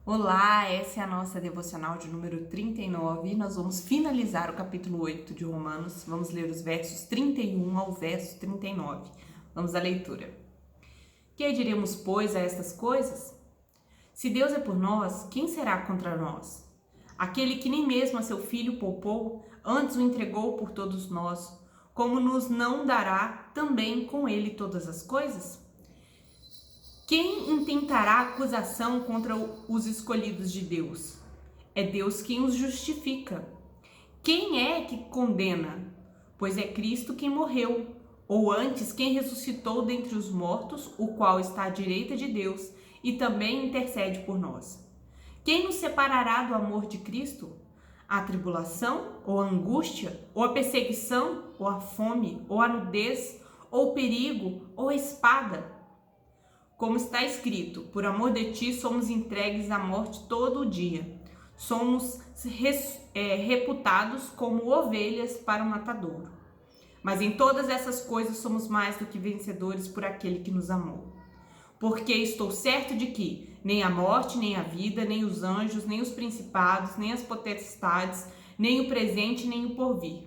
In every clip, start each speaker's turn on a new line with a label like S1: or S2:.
S1: Olá, essa é a nossa devocional de número 39 e nós vamos finalizar o capítulo 8 de Romanos. Vamos ler os versos 31 ao verso 39. Vamos à leitura. Que diremos, pois, a estas coisas? Se Deus é por nós, quem será contra nós? Aquele que nem mesmo a seu Filho poupou, antes o entregou por todos nós, como nos não dará também com ele todas as coisas? Quem intentará acusação contra os escolhidos de Deus? É Deus quem os justifica. Quem é que condena? Pois é Cristo quem morreu, ou antes quem ressuscitou dentre os mortos, o qual está à direita de Deus e também intercede por nós. Quem nos separará do amor de Cristo? A tribulação, ou a angústia, ou a perseguição, ou a fome, ou a nudez, ou o perigo, ou a espada? Como está escrito, por amor de ti somos entregues à morte todo o dia. Somos reputados como ovelhas para o matadouro. Mas em todas essas coisas somos mais do que vencedores por aquele que nos amou. Porque estou certo de que nem a morte, nem a vida, nem os anjos, nem os principados, nem as potestades, nem o presente, nem o porvir,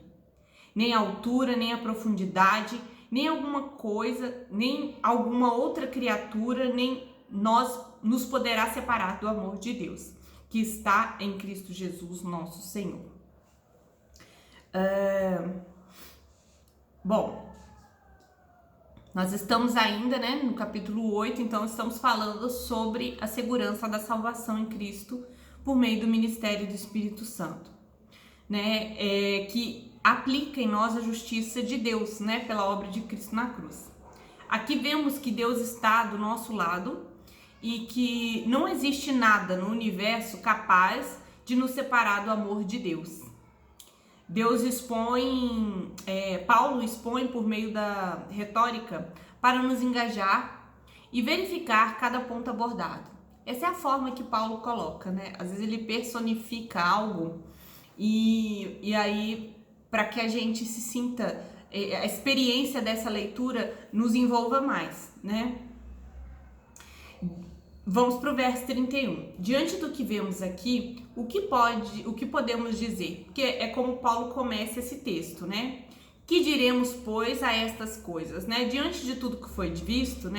S1: nem a altura, nem a profundidade, nem alguma coisa, nem alguma outra criatura, nem nos poderá separar do amor de Deus, que está em Cristo Jesus, nosso Senhor. Bom, nós estamos ainda, no capítulo 8, então estamos falando sobre a segurança da salvação em Cristo por meio do ministério do Espírito Santo, que aplica em nós a justiça de Deus, pela obra de Cristo na cruz. Aqui vemos que Deus está do nosso lado e que não existe nada no universo capaz de nos separar do amor de Deus. Paulo expõe por meio da retórica para nos engajar e verificar cada ponto abordado. Essa é a forma que Paulo coloca, Às vezes ele personifica algo e aí, para que a gente se sinta, a experiência dessa leitura nos envolva mais, Vamos para o verso 31. Diante do que vemos aqui, o que podemos dizer? Porque é como Paulo começa esse texto, Que diremos, pois, a estas coisas, Diante de tudo que foi visto,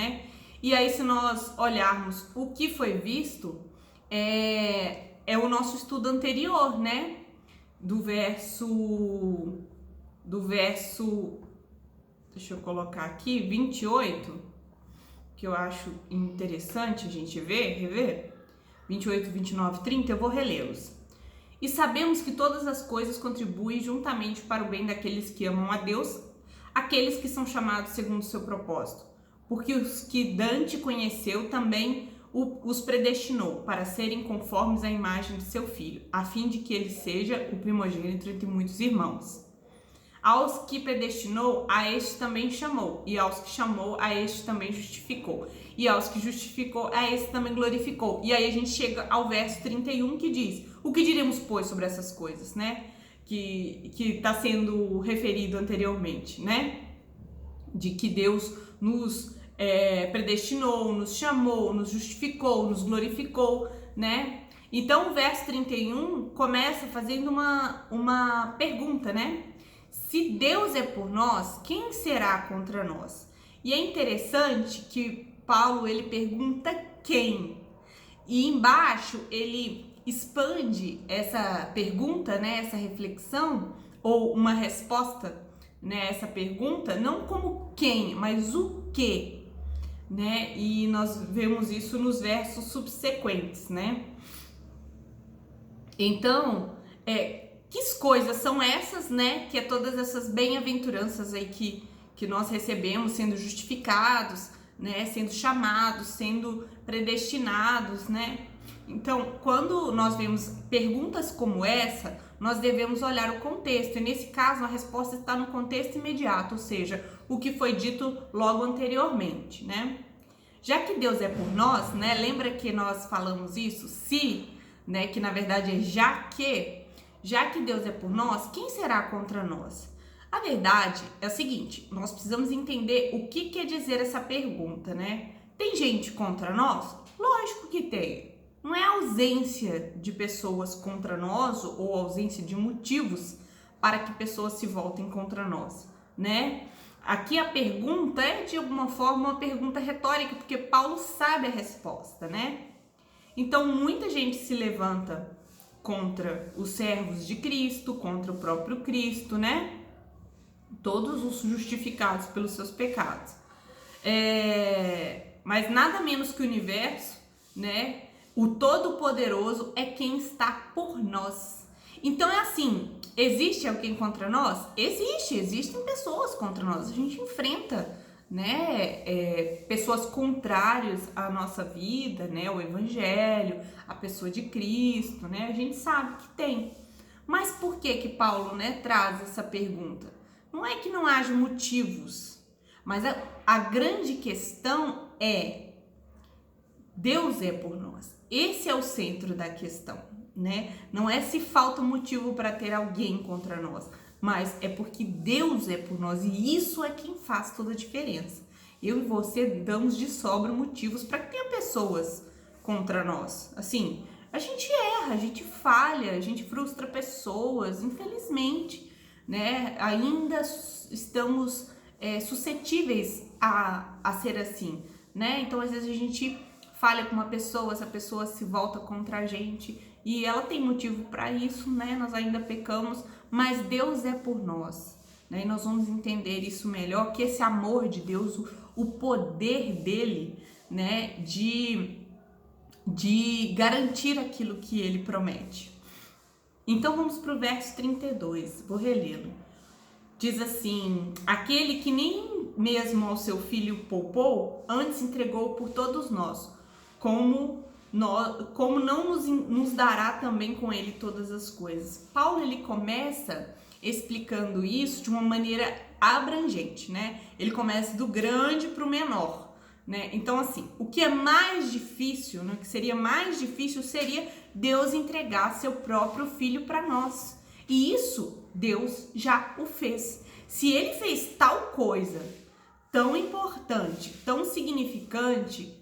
S1: E aí, se nós olharmos o que foi visto, é o nosso estudo anterior, Do verso, deixa eu colocar aqui, 28, que eu acho interessante a gente rever, 28, 29, 30, eu vou relê-los. E sabemos que todas as coisas contribuem juntamente para o bem daqueles que amam a Deus, aqueles que são chamados segundo o seu propósito. Porque os que Dante conheceu também os predestinou para serem conformes à imagem de seu filho, a fim de que ele seja o primogênito entre muitos irmãos. Aos que predestinou, a este também chamou, e aos que chamou, a este também justificou, e aos que justificou, a este também glorificou. E aí a gente chega ao verso 31 que diz: o que diremos, pois, sobre essas coisas, Que está sendo referido anteriormente, De que Deus nos predestinou, nos chamou, nos justificou, nos glorificou, Então o verso 31 começa fazendo uma pergunta, Se Deus é por nós, quem será contra nós? E é interessante que Paulo, ele pergunta quem? E embaixo ele expande essa pergunta, essa reflexão, ou uma resposta, essa pergunta, não como quem, mas o que, E nós vemos isso nos versos subsequentes, Então, que coisas são essas, Que é todas essas bem-aventuranças aí que nós recebemos, sendo justificados, sendo chamados, sendo predestinados, Então, quando nós vemos perguntas como essa, nós devemos olhar o contexto. E nesse caso, a resposta está no contexto imediato, ou seja, o que foi dito logo anteriormente, Já que Deus é por nós, Lembra que nós falamos isso? Se, que na verdade é já que Deus é por nós, quem será contra nós? A verdade é o seguinte, nós precisamos entender o que quer dizer essa pergunta, Tem gente contra nós? Lógico que tem. não é ausência de pessoas contra nós ou ausência de motivos para que pessoas se voltem contra nós, né? Aqui a pergunta é, de alguma forma, uma pergunta retórica, porque Paulo sabe a resposta, né? Então, muita gente se levanta contra os servos de Cristo, contra o próprio Cristo, né? Todos os justificados pelos seus pecados. Mas nada menos que o universo, né? O Todo-Poderoso é quem está por nós. Então é assim, existe alguém contra nós? Existem pessoas contra nós. A gente enfrenta, né, pessoas contrárias à nossa vida, né, o Evangelho, a pessoa de Cristo, né? A gente sabe que tem. Mas por que Paulo, né, traz essa pergunta? Não é que não haja motivos, mas a grande questão é: Deus é por nós. Esse é o centro da questão, né? Não é se falta motivo para ter alguém contra nós, mas é porque Deus é por nós, e isso é quem faz toda a diferença. Eu e você damos de sobra motivos para que tenha pessoas contra nós. Assim, a gente erra, a gente falha, a gente frustra pessoas, infelizmente, né? Ainda estamos suscetíveis a ser assim, né? Então, às vezes a gente falha com uma pessoa, essa pessoa se volta contra a gente e ela tem motivo para isso, né? Nós ainda pecamos, mas Deus é por nós, né? E nós vamos entender isso melhor, que esse amor de Deus, o poder dele, né? De garantir aquilo que ele promete. Então vamos para o verso 32, vou relê-lo. Diz assim: aquele que nem mesmo ao seu filho poupou, antes entregou por todos nós, como não nos dará também com ele todas as coisas. Paulo, ele começa explicando isso de uma maneira abrangente, né? Ele começa do grande para o menor, né? Então, assim, o que é mais difícil, né? O que seria mais difícil seria Deus entregar seu próprio filho para nós. E isso Deus já o fez. Se ele fez tal coisa tão importante, tão significante,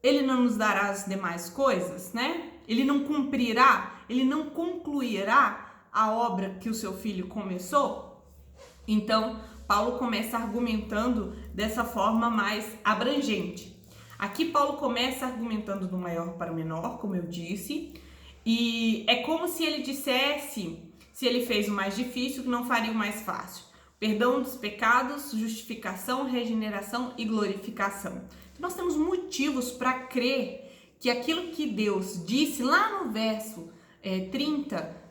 S1: ele não nos dará as demais coisas, né? Ele não cumprirá, ele não concluirá a obra que o seu filho começou? Então, Paulo começa argumentando dessa forma mais abrangente. Aqui Paulo começa argumentando do maior para o menor, como eu disse, e é como se ele dissesse, se ele fez o mais difícil, não faria o mais fácil. Perdão dos pecados, justificação, regeneração e glorificação. Então, nós temos motivos para crer que aquilo que Deus disse lá no verso 30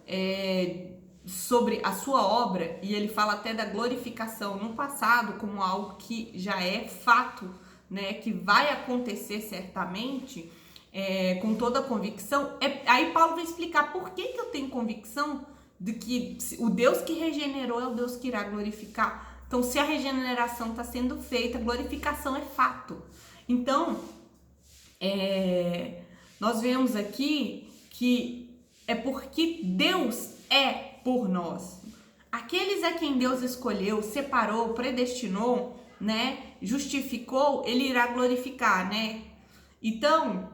S1: sobre a sua obra, e ele fala até da glorificação no passado como algo que já é fato, né, que vai acontecer certamente, com toda a convicção. Aí Paulo vai explicar por que eu tenho convicção de que o Deus que regenerou é o Deus que irá glorificar. Então, se a regeneração está sendo feita, a glorificação é fato. Então, nós vemos aqui que é porque Deus é por nós. Aqueles a quem Deus escolheu, separou, predestinou, né, justificou, ele irá glorificar, né? Então,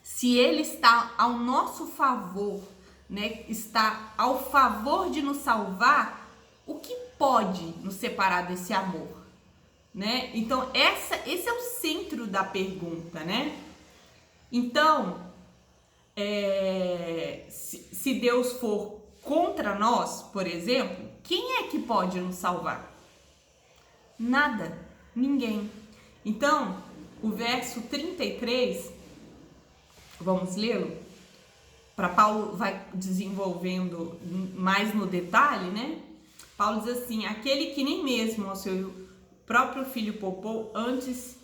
S1: se ele está ao nosso favor, né, está ao favor de nos salvar, o que pode nos separar desse amor, né? Então, esse é o centro da pergunta, né? Então, se Deus for contra nós, por exemplo, quem é que pode nos salvar? Nada, ninguém. Então, o verso 33, vamos lê-lo? Para Paulo vai desenvolvendo mais no detalhe, né? Paulo diz assim: aquele que nem mesmo ao seu próprio filho poupou, antes...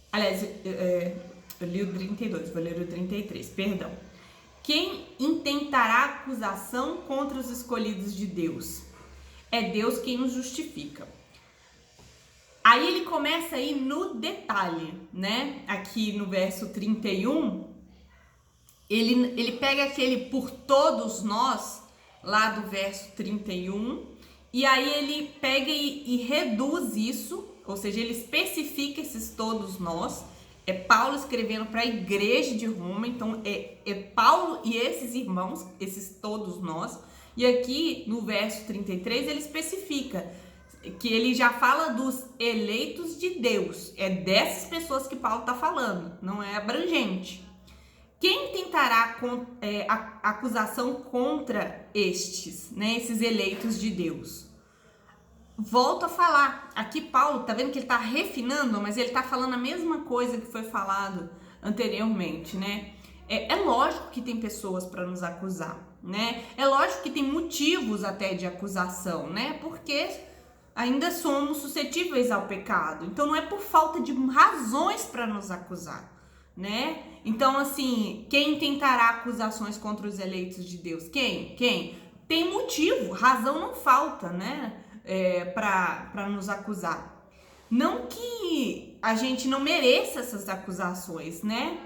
S1: Aliás, eu li o 32, vou ler o 33, perdão. Quem intentará acusação contra os escolhidos de Deus? É Deus quem nos justifica. Aí ele começa aí no detalhe, né? Aqui no verso 31... Ele pega aquele por todos nós, lá do verso 31, e aí ele pega e reduz isso, ou seja, ele especifica esses todos nós, É Paulo escrevendo para a igreja de Roma, então é Paulo e esses irmãos, esses todos nós. E aqui no verso 33 ele especifica que ele já fala dos eleitos de Deus. É dessas pessoas que Paulo está falando, não é abrangente. Quem tentará acusação contra estes, né, esses eleitos de Deus? Volto a falar, aqui Paulo, tá vendo que ele tá refinando, mas ele tá falando a mesma coisa que foi falado anteriormente, né? É lógico que tem pessoas para nos acusar, né? É lógico que tem motivos até de acusação, né? Porque ainda somos suscetíveis ao pecado. Então não é por falta de razões para nos acusar, né? Então, assim, quem tentará acusações contra os eleitos de Deus? Quem? Tem motivo, razão não falta, né? Para nos acusar. Não que a gente não mereça essas acusações, né?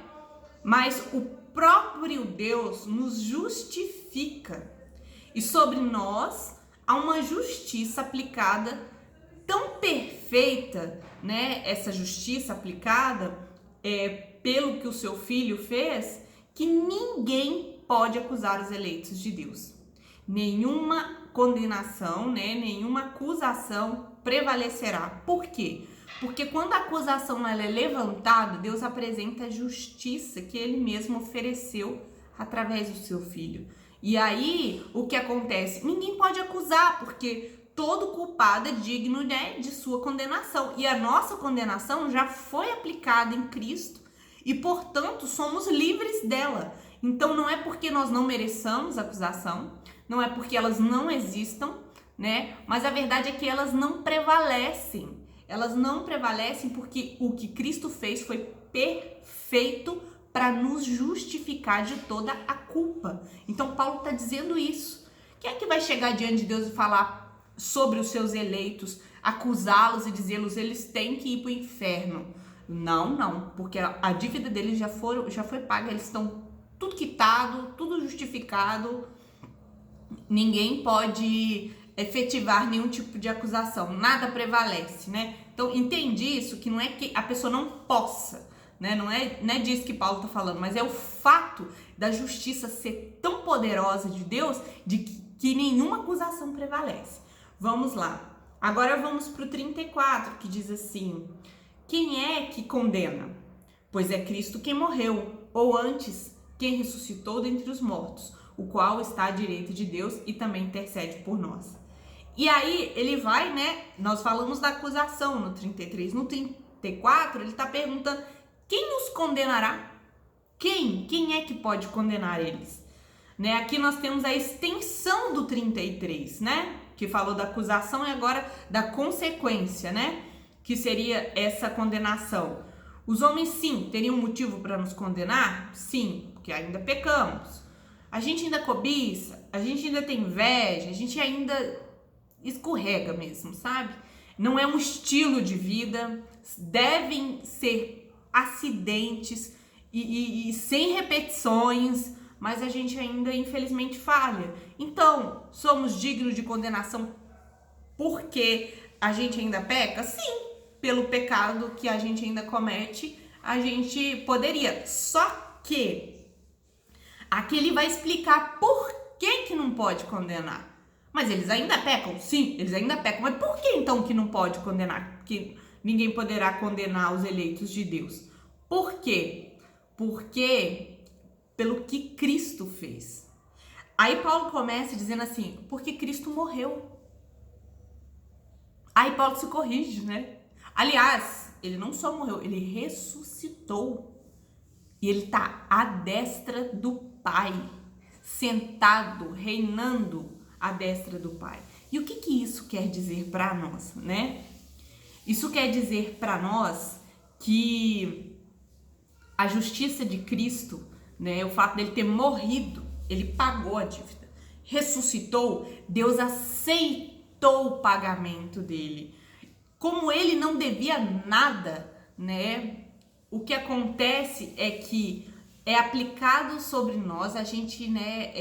S1: Mas o próprio Deus nos justifica. E sobre nós há uma justiça aplicada tão perfeita, né? Essa justiça aplicada pelo que o seu filho fez, que ninguém pode acusar os eleitos de Deus. Nenhuma condenação, né? Nenhuma acusação prevalecerá. Por quê? Porque quando a acusação ela é levantada, Deus apresenta a justiça que ele mesmo ofereceu através do seu filho. E aí, o que acontece? Ninguém pode acusar, porque todo culpado é digno, né, de sua condenação. E a nossa condenação já foi aplicada em Cristo e, portanto, somos livres dela. Então, não é porque nós não mereçamos acusação, não é porque elas não existam, né? Mas a verdade é que elas não prevalecem. Elas não prevalecem porque o que Cristo fez foi perfeito para nos justificar de toda a culpa. Então, Paulo está dizendo isso. Quem é que vai chegar diante de Deus e falar sobre os seus eleitos, acusá-los e dizê-los, eles têm que ir para o inferno? Não, porque a dívida deles já foi paga, eles estão tudo quitado, tudo justificado. Ninguém pode efetivar nenhum tipo de acusação, nada prevalece, né? Então, entende isso, que não é que a pessoa não possa, né? Não é disso que Paulo está falando, mas é o fato da justiça ser tão poderosa de Deus, de que nenhuma acusação prevalece. Vamos lá. Agora vamos para o 34, que diz assim: quem é que condena? Pois é Cristo quem morreu, ou antes, quem ressuscitou dentre os mortos, o qual está à direita de Deus e também intercede por nós. E aí ele vai, né? Nós falamos da acusação no 33. No 34, ele está perguntando: quem nos condenará? Quem é que pode condenar eles? Né? Aqui nós temos a extensão do 33, né? Que falou da acusação e agora da consequência, né? Que seria essa condenação. Os homens, sim, teriam motivo para nos condenar? Sim, porque ainda pecamos. A gente ainda cobiça, a gente ainda tem inveja, a gente ainda escorrega mesmo, sabe? Não é um estilo de vida, devem ser acidentes e sem repetições, mas a gente ainda infelizmente falha. Então, somos dignos de condenação porque a gente ainda peca? Sim, pelo pecado que a gente ainda comete, a gente poderia. Só que aqui ele vai explicar por que não pode condenar. Mas eles ainda pecam? Sim, eles ainda pecam. Mas por que então que não pode condenar? Que ninguém poderá condenar os eleitos de Deus. Por quê? Porque pelo que Cristo fez. Aí Paulo começa dizendo assim, porque Cristo morreu. Aí Paulo se corrige, né? Aliás, ele não só morreu, ele ressuscitou. E ele está à destra do Pai, sentado, reinando à destra do Pai. E o que isso quer dizer para nós, né? Isso quer dizer para nós que a justiça de Cristo, né, o fato dele ter morrido, ele pagou a dívida. Ressuscitou, Deus aceitou o pagamento dele. Como ele não devia nada, né? O que acontece é que é aplicado sobre nós, a gente, né,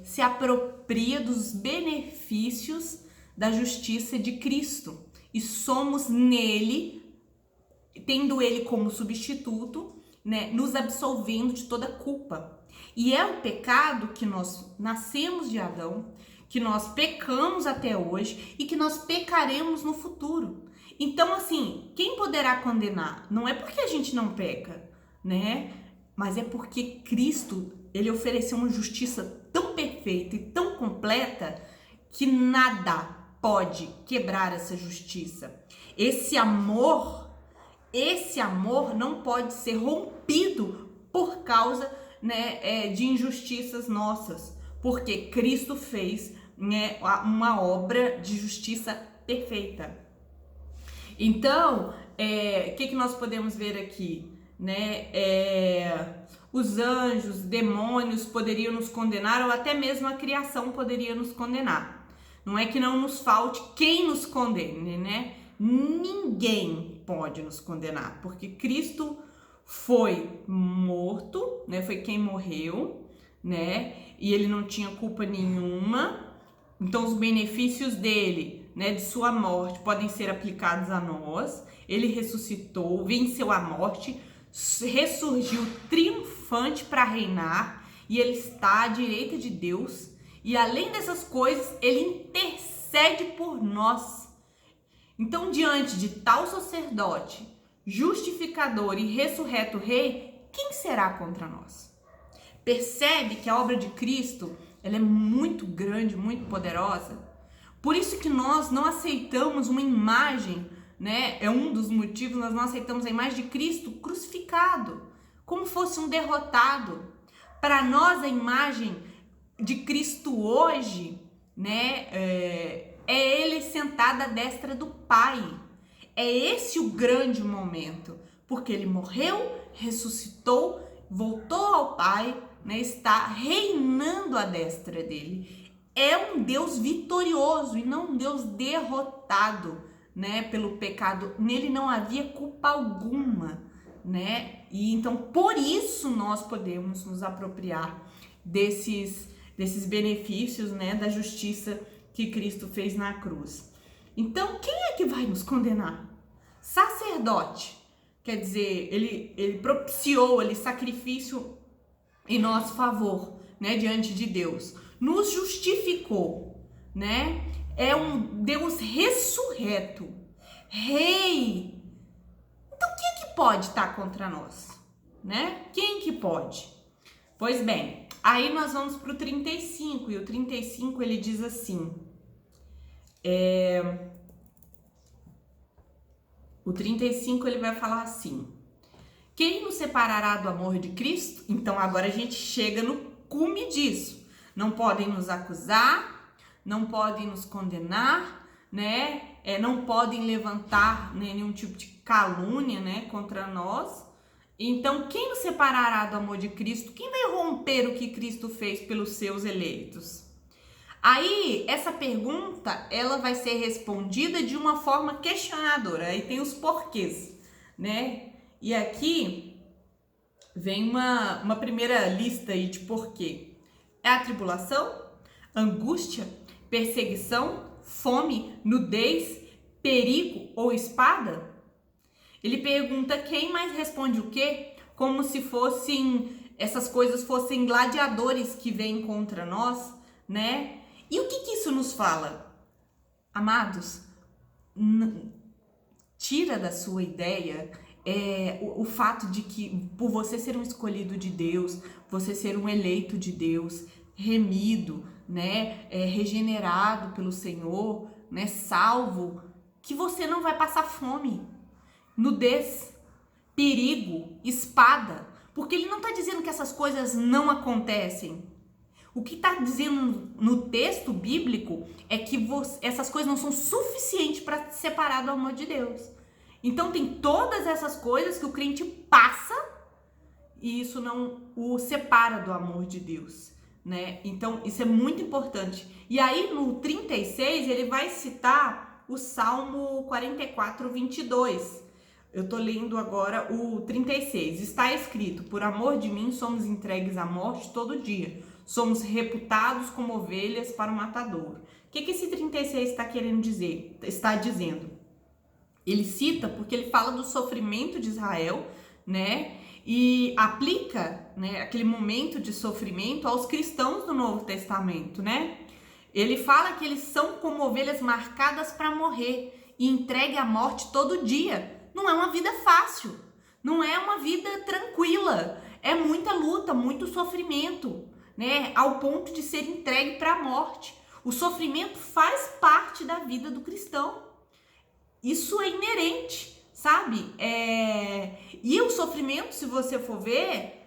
S1: se apropria dos benefícios da justiça de Cristo e somos nele tendo ele como substituto, né, nos absolvendo de toda culpa. E é o pecado que nós nascemos de Adão, que nós pecamos até hoje e que nós pecaremos no futuro. Então, assim, quem poderá condenar? Não é porque a gente não peca, né? Mas é porque Cristo, ele ofereceu uma justiça tão perfeita e tão completa que nada pode quebrar essa justiça. Esse amor não pode ser rompido por causa, né, de injustiças nossas, porque Cristo fez, né, uma obra de justiça perfeita. Então, o que nós podemos ver aqui? Né? Os anjos, demônios poderiam nos condenar, ou até mesmo a criação poderia nos condenar. Não é que não nos falte quem nos condene, né? Ninguém pode nos condenar, porque Cristo foi morto, né? Foi quem morreu, né? E ele não tinha culpa nenhuma. Então os benefícios dele, né, de sua morte, podem ser aplicados a nós. Ele ressuscitou, venceu a morte, ressurgiu triunfante para reinar, e ele está à direita de Deus. E além dessas coisas, ele intercede por nós. Então, diante de tal sacerdote, justificador e ressurreto rei, quem será contra nós? Percebe que a obra de Cristo, ela é muito grande, muito poderosa. Por isso que nós não aceitamos uma imagem, né? É um dos motivos, nós não aceitamos a imagem de Cristo crucificado, como fosse um derrotado. Para nós, a imagem de Cristo hoje, né, é ele sentado à destra do Pai. É esse o grande momento, porque ele morreu, ressuscitou, voltou ao Pai, né, está reinando à destra dele. É um Deus vitorioso e não um Deus derrotado, né, pelo pecado. Nele não havia culpa alguma, né? E então por isso nós podemos nos apropriar desses benefícios, né, da justiça que Cristo fez na cruz. Então, quem é que vai nos condenar? Sacerdote. Quer dizer, ele propiciou ali sacrifício em nosso favor, né, diante de Deus. Nos justificou, né? É um Deus ressurreto, rei. Então, quem é que pode estar contra nós, né? Quem que pode? Pois bem, aí nós vamos para o 35, e o 35 ele diz assim, o 35 ele vai falar assim, quem nos separará do amor de Cristo? Então agora a gente chega no cume disso, não podem nos acusar, não podem nos condenar, né? Não podem levantar, né, nenhum tipo de calúnia, né, contra nós. Então, quem nos separará do amor de Cristo? Quem vai romper o que Cristo fez pelos seus eleitos? Aí, essa pergunta, ela vai ser respondida de uma forma questionadora. Aí tem os porquês, né? E aqui vem uma primeira lista aí de porquê. É a tribulação, angústia, perseguição, fome, nudez, perigo ou espada? Ele pergunta quem, mais responde o quê? Como se essas coisas fossem gladiadores que vêm contra nós, né? E o que isso nos fala? Amados, tira da sua ideia o fato de que por você ser um escolhido de Deus, você ser um eleito de Deus, remido, né, regenerado pelo Senhor, né, salvo, que você não vai passar fome, nudez, perigo, espada, porque ele não está dizendo que essas coisas não acontecem. O que está dizendo no texto bíblico é que essas coisas não são suficientes para te separar do amor de Deus. Então tem todas essas coisas que o crente passa e isso não o separa do amor de Deus, né? Então isso é muito importante. E aí no 36 ele vai citar o Salmo 44, 22. Eu tô lendo agora o 36. Está escrito, por amor de mim somos entregues à morte todo dia. Somos reputados como ovelhas para o matador. O que esse 36 está querendo dizer? Está dizendo? Ele cita porque ele fala do sofrimento de Israel, né? E aplica, né, aquele momento de sofrimento aos cristãos do Novo Testamento, né? Ele fala que eles são como ovelhas marcadas para morrer e entregue à morte todo dia. Não é uma vida fácil, não é uma vida tranquila, é muita luta, muito sofrimento, né? Ao ponto de ser entregue para a morte. O sofrimento faz parte da vida do cristão. Isso é inerente, sabe? E o sofrimento, se você for ver,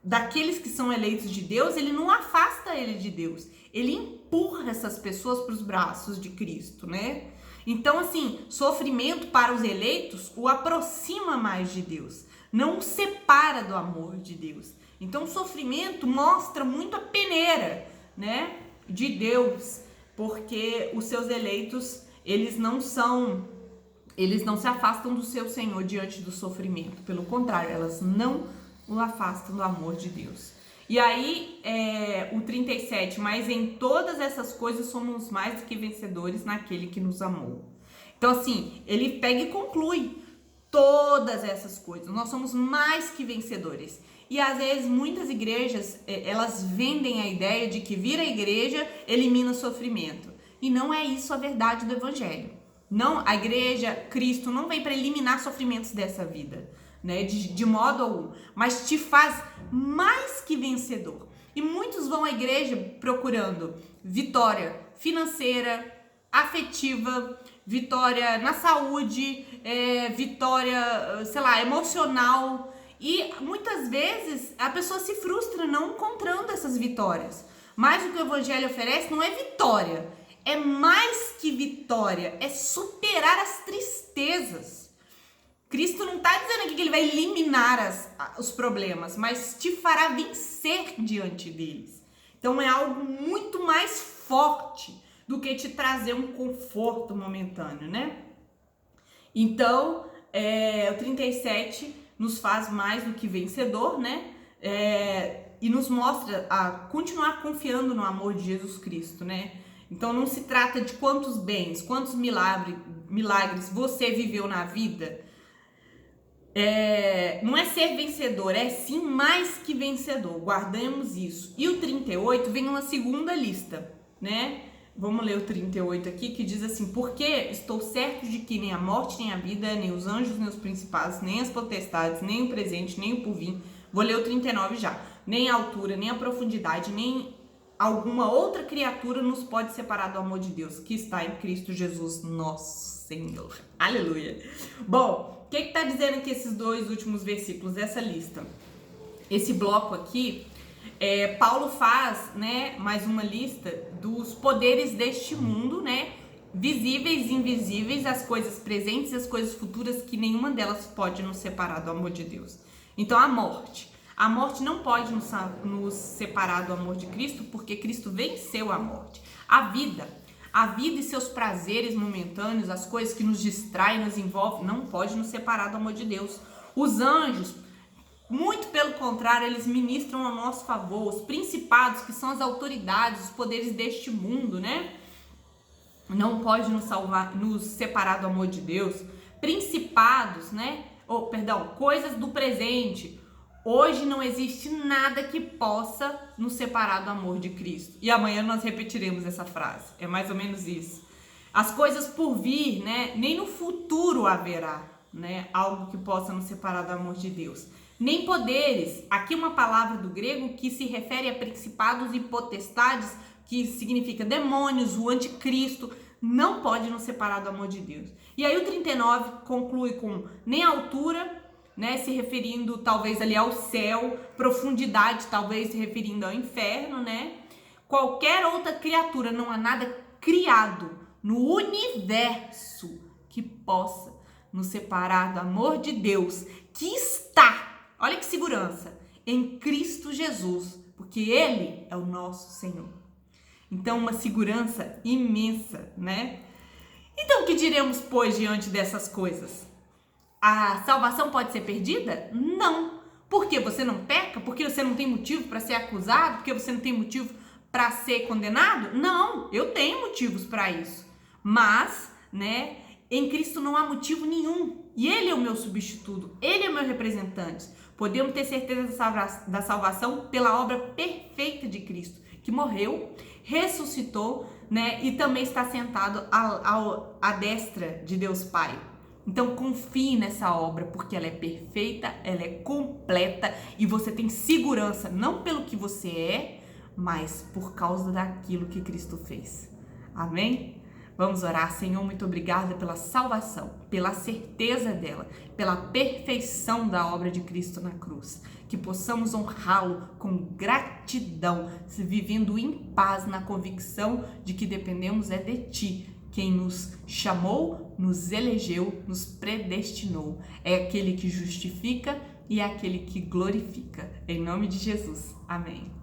S1: daqueles que são eleitos de Deus, ele não afasta ele de Deus. Ele empurra essas pessoas para os braços de Cristo, né? Então, assim, sofrimento para os eleitos o aproxima mais de Deus, não o separa do amor de Deus. Então, o sofrimento mostra muito a peneira, né, de Deus, porque os seus eleitos, eles não se afastam do seu Senhor diante do sofrimento. Pelo contrário, elas não o afastam do amor de Deus. E aí, o 37, mas em todas essas coisas somos mais do que vencedores naquele que nos amou. Então, assim, ele pega e conclui todas essas coisas. Nós somos mais que vencedores. E às vezes muitas igrejas, elas vendem a ideia de que vir à igreja elimina o sofrimento. E não é isso a verdade do evangelho. Não, a igreja, Cristo não vem para eliminar sofrimentos dessa vida, né, de modo algum, mas te faz mais que vencedor. E muitos vão à igreja procurando vitória financeira, afetiva, vitória na saúde, vitória, sei lá, emocional. E muitas vezes a pessoa se frustra não encontrando essas vitórias. Mas o que o evangelho oferece não é vitória, é mais que vitória, é superar as tristezas. Cristo não está dizendo aqui que ele vai eliminar os problemas, mas te fará vencer diante deles. Então é algo muito mais forte do que te trazer um conforto momentâneo, né? Então, o 37 nos faz mais do que vencedor, né? E nos mostra a continuar confiando no amor de Jesus Cristo, né? Então não se trata de quantos bens, quantos milagres você viveu na vida. Não é ser vencedor, é sim mais que vencedor. Guardemos isso. E o 38 vem uma segunda lista, né? Vamos ler o 38 aqui, que diz assim: porque estou certo de que nem a morte, nem a vida, nem os anjos, nem os principados, nem as potestades, nem o presente, nem o porvir. Vou ler o 39 já. Nem a altura, nem a profundidade, nem alguma outra criatura nos pode separar do amor de Deus, que está em Cristo Jesus, nosso Senhor. Aleluia. Bom, o que está dizendo aqui esses dois últimos versículos dessa lista? Esse bloco aqui, Paulo faz, né, mais uma lista dos poderes deste mundo, né, visíveis e invisíveis, as coisas presentes e as coisas futuras, que nenhuma delas pode nos separar do amor de Deus. Então, a morte não pode nos separar do amor de Cristo, porque Cristo venceu a morte. A vida e seus prazeres momentâneos, as coisas que nos distraem, nos envolvem, não pode nos separar do amor de Deus. Os anjos, muito pelo contrário, eles ministram a nosso favor. Os principados, que são as autoridades, os poderes deste mundo, né? Não pode nos separar do amor de Deus. Principados, né? Coisas do presente. Hoje não existe nada que possa nos separar do amor de Cristo. E amanhã nós repetiremos essa frase. É mais ou menos isso. As coisas por vir, né? Nem no futuro haverá, né, algo que possa nos separar do amor de Deus. Nem poderes. Aqui uma palavra do grego que se refere a principados e potestades, que significa demônios, o anticristo, não pode nos separar do amor de Deus. E aí o 39 conclui com nem altura, né, se referindo talvez ali ao céu, profundidade talvez se referindo ao inferno, né? Qualquer outra criatura, não há nada criado no universo que possa nos separar do amor de Deus, que está, olha que segurança, em Cristo Jesus, porque Ele é o nosso Senhor. Então, uma segurança imensa, né? Então, o que diremos, pois, diante dessas coisas? A salvação pode ser perdida? Não. Porque você não peca? Porque você não tem motivo para ser acusado? Porque você não tem motivo para ser condenado? Não, eu tenho motivos para isso. Mas, né, Em Cristo não há motivo nenhum. E Ele é o meu substituto, Ele é o meu representante. Podemos ter certeza da salvação pela obra perfeita de Cristo, que morreu, ressuscitou, né? E também está sentado à destra de Deus Pai. Então confie nessa obra, porque ela é perfeita, ela é completa e você tem segurança, não pelo que você é, mas por causa daquilo que Cristo fez. Amém? Vamos orar. Senhor, muito obrigada pela salvação, pela certeza dela, pela perfeição da obra de Cristo na cruz. Que possamos honrá-lo com gratidão, vivendo em paz na convicção de que dependemos é de Ti. Quem nos chamou, nos elegeu, nos predestinou. É aquele que justifica e é aquele que glorifica. Em nome de Jesus. Amém.